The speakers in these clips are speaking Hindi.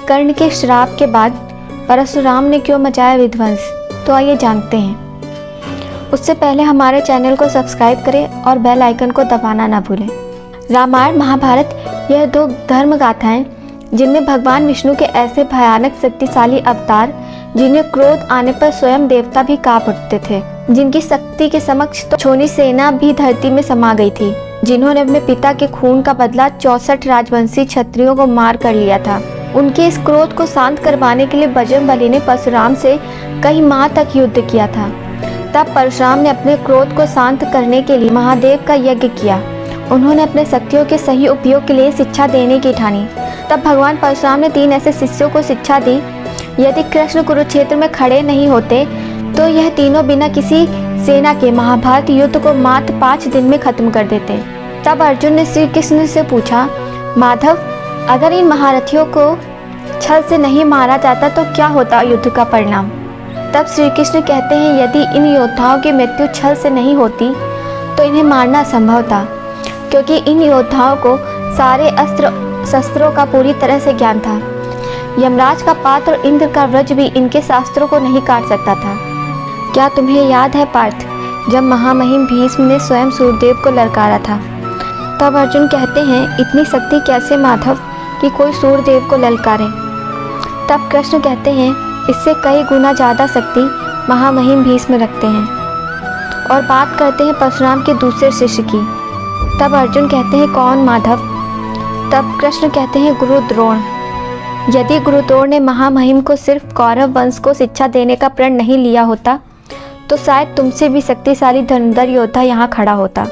कर्ण के श्राप के बाद परशुराम ने क्यों मचाया विध्वंस, तो आइए जानते हैं। उससे पहले हमारे चैनल को सब्सक्राइब करें और बेल आइकन को दबाना ना भूलें। रामायण महाभारत यह दो धर्म गाथाएं जिनमें भगवान विष्णु के ऐसे भयानक शक्तिशाली अवतार जिन्हें क्रोध आने पर स्वयं देवता भी कांप उठते थे, जिनकी शक्ति के समक्ष तो छोनी सेना भी धरती में समा गई थी, जिन्होंने अपने पिता के खून का बदला 64 राजवंशी क्षत्रियों को मार कर लिया था। उनके इस क्रोध को शांत करवाने के लिए बजरंगबली ने परशुराम से कई माह तक युद्ध किया था। तब परशुराम ने अपने क्रोध को शांत करने के लिए महादेव का यज्ञ किया। उन्होंने अपने शक्तियों के सही उपयोग के लिए शिक्षा देने की ठानी। तब भगवान परशुराम ने 3 ऐसे शिष्यों को शिक्षा दी, यदि कृष्ण कुरुक्षेत्र में खड़े नहीं होते तो यह तीनों बिना किसी सेना के महाभारत युद्ध को मात्र 5 दिन में खत्म कर देते। तब अर्जुन ने श्री कृष्ण से पूछा, माधव, अगर इन महारथियों को छल से नहीं मारा जाता तो क्या होता युद्ध का परिणाम? तब श्री कृष्ण कहते हैं, यदि इन योद्धाओं की मृत्यु छल से नहीं होती तो इन्हें मारना संभव था, क्योंकि इन योद्धाओं को सारे अस्त्र शस्त्रों का पूरी तरह से ज्ञान था। यमराज का पात्र और इंद्र का वज्र भी इनके शास्त्रों को नहीं काट सकता था। क्या तुम्हें याद है पार्थ, जब महामहिम भीष्म ने स्वयं सूर्यदेव को ललकारा था? तब अर्जुन कहते हैं, इतनी शक्ति कैसे माधव कि कोई सूर्यदेव को ललकारे? तब कृष्ण कहते हैं, इससे कई गुना ज़्यादा शक्ति महामहिम भीष्म रखते हैं। और बात करते हैं परशुराम के दूसरे शिष्य की। तब अर्जुन कहते हैं, कौन माधव? तब कृष्ण कहते हैं, गुरु द्रोण। यदि गुरु द्रोण ने महामहिम को सिर्फ कौरव वंश को शिक्षा देने का प्रण नहीं लिया होता तो शायद तुमसे भी शक्तिशाली धनुर्धर योद्धा यहाँ खड़ा होता।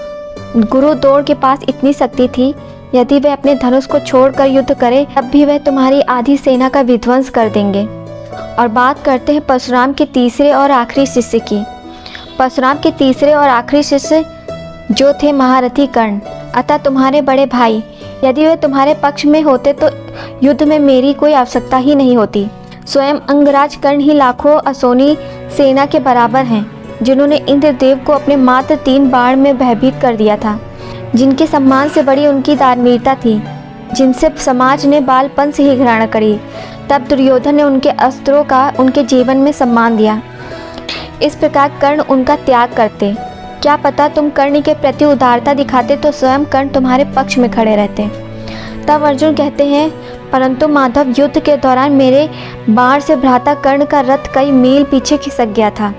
गुरु द्रोण के पास इतनी शक्ति थी, यदि वह अपने धनुष को छोड़कर युद्ध करे तब भी वह तुम्हारी आधी सेना का विध्वंस कर देंगे। और बात करते हैं परशुराम के तीसरे और आखिरी शिष्य की। परशुराम के तीसरे और आखिरी शिष्य जो थे महारथी कर्ण, अतः तुम्हारे बड़े भाई। यदि वे तुम्हारे पक्ष में होते तो युद्ध में मेरी कोई आवश्यकता ही नहीं होती। स्वयं अंगराज कर्ण ही लाखों असोनी सेना के बराबर हैं, जिन्होंने इंद्रदेव को अपने मात्र 3 बाण में भयभीत कर दिया था, जिनके सम्मान से बड़ी उनकी धार्मिकता थी, जिनसे समाज ने बालपन से ही घृणा करी। तब दुर्योधन ने उनके अस्त्रों का उनके जीवन में सम्मान दिया। इस प्रकार कर्ण उनका त्याग करते। क्या पता तुम कर्ण के प्रति उदारता दिखाते तो स्वयं कर्ण तुम्हारे पक्ष में खड़े रहते। तब अर्जुन कहते हैं, परंतु माधव, युद्ध के दौरान मेरे बाण से भ्राता कर्ण का रथ कई मील पीछे खिसक गया था।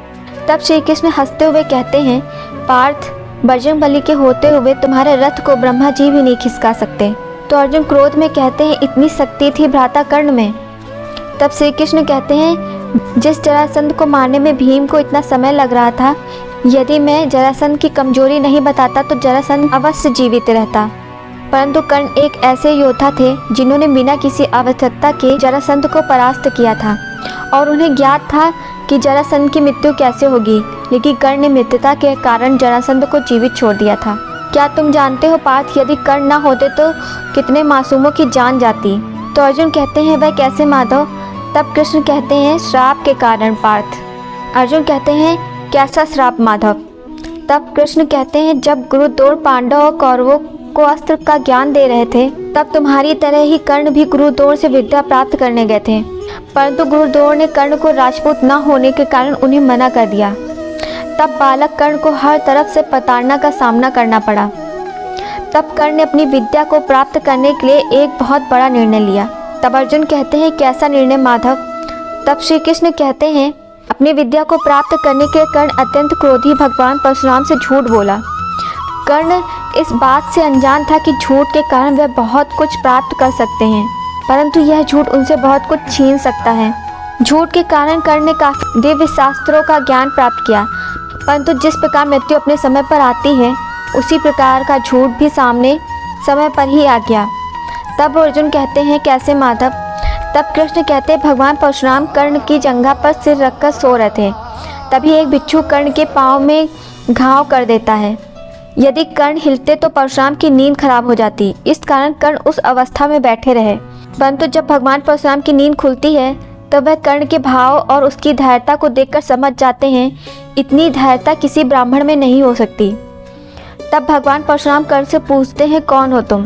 तब श्री कृष्ण हंसते हुए कहते हैं, पार्थ, बजरंगबली के होते हुए तुम्हारे रथ को ब्रह्मा जी भी नहीं खिसका सकते। तो अर्जुन क्रोध में कहते हैं, इतनी शक्ति थी भ्राता कर्ण में? तब श्री कृष्ण कहते हैं, जिस जरासंध को मारने में भीम को इतना समय लग रहा था, यदि मैं जरासंध की कमजोरी नहीं बताता तो जरासंध अवश्य जीवित रहता। परंतु कर्ण एक ऐसे योद्धा थे जिन्होंने बिना किसी आवश्यकता के जरासंध को परास्त किया था और उन्हें ज्ञात था कि जरासंध की मृत्यु कैसे होगी, लेकिन कर्ण ने मित्रता के कारण जरासंध को जीवित छोड़ दिया था। क्या तुम जानते हो पार्थ, यदि कर्ण न होते तो कितने मासूमों की जान जाती? तो अर्जुन कहते हैं, वह कैसे माधव? तब कृष्ण कहते हैं, श्राप के कारण पार्थ। अर्जुन कहते हैं, कैसा श्राप माधव? तब कृष्ण कहते हैं, जब गुरु द्रोण पांडव और कौरवों को अस्त्र का ज्ञान दे रहे थे तब तुम्हारी तरह ही कर्ण भी गुरु द्रोण से विद्या प्राप्त करने गए थे, परंतु गुरु द्रोण ने कर्ण को राजपूत न होने के कारण उन्हें मना कर दिया। तब बालक कर्ण को हर तरफ से प्रताड़ना का सामना करना पड़ा। तब कर्ण ने अपनी विद्या को प्राप्त करने के लिए एक बहुत बड़ा निर्णय लिया। तब अर्जुन कहते हैं, कैसा निर्णय माधव? तब श्री कृष्ण कहते हैं, अपनी विद्या को प्राप्त करने के कर्ण अत्यंत क्रोधी भगवान परशुराम से झूठ बोला। कर्ण इस बात से अनजान था कि झूठ के कारण वह बहुत कुछ प्राप्त कर सकते हैं, परंतु यह झूठ उनसे बहुत कुछ छीन सकता है। झूठ के कारण कर्ण ने काफी दिव्य शास्त्रों का ज्ञान प्राप्त किया, परंतु जिस प्रकार मृत्यु अपने समय पर आती है उसी प्रकार का झूठ भी सामने समय पर ही आ गया। तब अर्जुन कहते हैं, कैसे माधव? तब कृष्ण कहते हैं, भगवान परशुराम कर्ण की जंघा पर सिर रखकर सो रहे थे, तभी एक बिच्छू कर्ण के पाँव में घाव कर देता है। यदि कर्ण हिलते तो परशुराम की नींद खराब हो जाती, इस कारण कर्ण उस अवस्था में बैठे रहे। परंतु जब भगवान परशुराम की नींद खुलती है तो वह कर्ण के भाव और उसकी धैर्यता को देखकर समझ जाते हैं, इतनी धैर्यता किसी ब्राह्मण में नहीं हो सकती। तब भगवान परशुराम कर्ण से पूछते हैं, कौन हो तुम?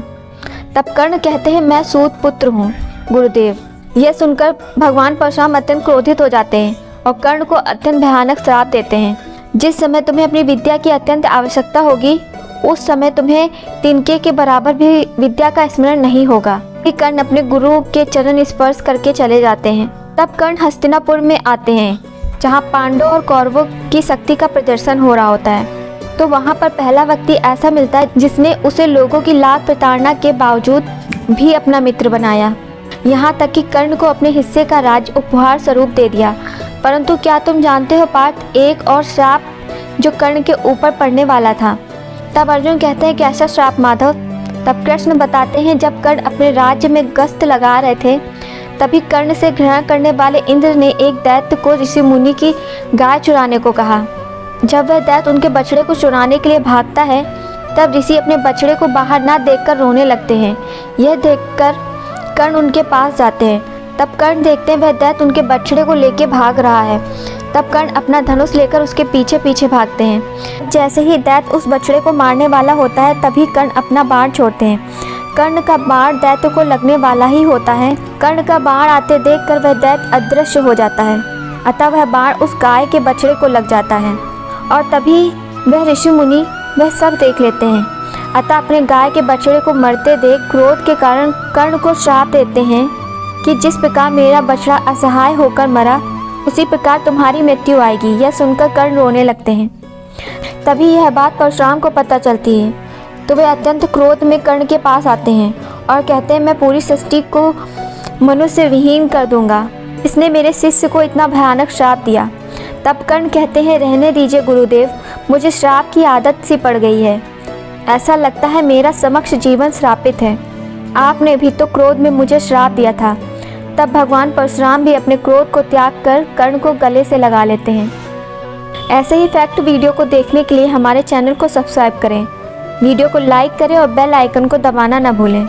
तब कर्ण कहते हैं, मैं सूत पुत्र हूँ गुरुदेव। यह सुनकर भगवान परशुराम अत्यंत क्रोधित हो जाते हैं और कर्ण को अत्यंत भयानक श्राप देते हैं। जिस समय तुम्हें अपनी विद्या की अत्यंत आवश्यकता होगी उस समय तुम्हें तिनके के बराबर भी विद्या का स्मरण नहीं होगा। कर्ण अपने गुरु के चरण स्पर्श करके चले जाते हैं। तब कर्ण हस्तिनापुर में आते हैं जहाँ पांडवों और कौरवों की शक्ति का प्रदर्शन हो रहा होता है। तो वहाँ पर पहला व्यक्ति ऐसा मिलता है जिसने उसे लोगों की लाख प्रताड़ना के बावजूद भी अपना मित्र बनाया, यहाँ तक कि कर्ण को अपने हिस्से का राज्य उपहार स्वरूप दे दिया। परंतु क्या तुम जानते हो पार्थ, एक और श्राप जो कर्ण के ऊपर पड़ने वाला था। तब अर्जुन कहते हैं कैसा श्राप माधव। तब कृष्ण बताते हैं जब कर्ण अपने राज्य में गश्त लगा रहे थे तभी कर्ण से घृणा करने वाले इंद्र ने एक दैत्य को ऋषि मुनि की गाय चुराने को कहा। जब वह दैत्य उनके बछड़े को चुराने के लिए भागता है तब ऋषि अपने बछड़े को बाहर ना देखकर रोने लगते हैं। यह देखकर कर्ण उनके पास जाते हैं। तब कर्ण देखते हैं वह दैत्य उनके बछड़े को लेके भाग रहा है। तब कर्ण अपना धनुष लेकर उसके पीछे पीछे भागते हैं। जैसे ही दैत्य उस बछड़े को मारने वाला होता है तभी कर्ण अपना बाण छोड़ते हैं। कर्ण का बाण दैत्य को लगने वाला ही होता है। कर्ण का बाण आते देखकर वह दैत्य अदृश्य हो जाता है, अतः वह बाण उस गाय के बछड़े को लग जाता है और तभी वह ऋषि मुनि वह सब देख लेते हैं। अतः अपने गाय के बछड़े को मरते देख क्रोध के कारण कर्ण को श्राप देते हैं कि जिस प्रकार मेरा बछड़ा असहाय होकर मरा उसी प्रकार तुम्हारी मृत्यु आएगी। यह सुनकर कर्ण रोने लगते हैं। तभी यह बात परशुराम को पता चलती है तो वे अत्यंत क्रोध में कर्ण के पास आते हैं और कहते हैं मैं पूरी सृष्टि को मनुष्य विहीन कर दूंगा, इसने मेरे शिष्य को इतना भयानक श्राप दिया। तब कर्ण कहते हैं रहने दीजिए गुरुदेव, मुझे श्राप की आदत सी पड़ गई है, ऐसा लगता है मेरा समक्ष जीवन श्रापित है। आपने भी तो क्रोध में मुझे श्राप दिया था। तब भगवान परशुराम भी अपने क्रोध को त्याग कर कर्ण को गले से लगा लेते हैं। ऐसे ही फैक्ट वीडियो को देखने के लिए हमारे चैनल को सब्सक्राइब करें, वीडियो को लाइक करें और बेल आइकन को दबाना न भूलें।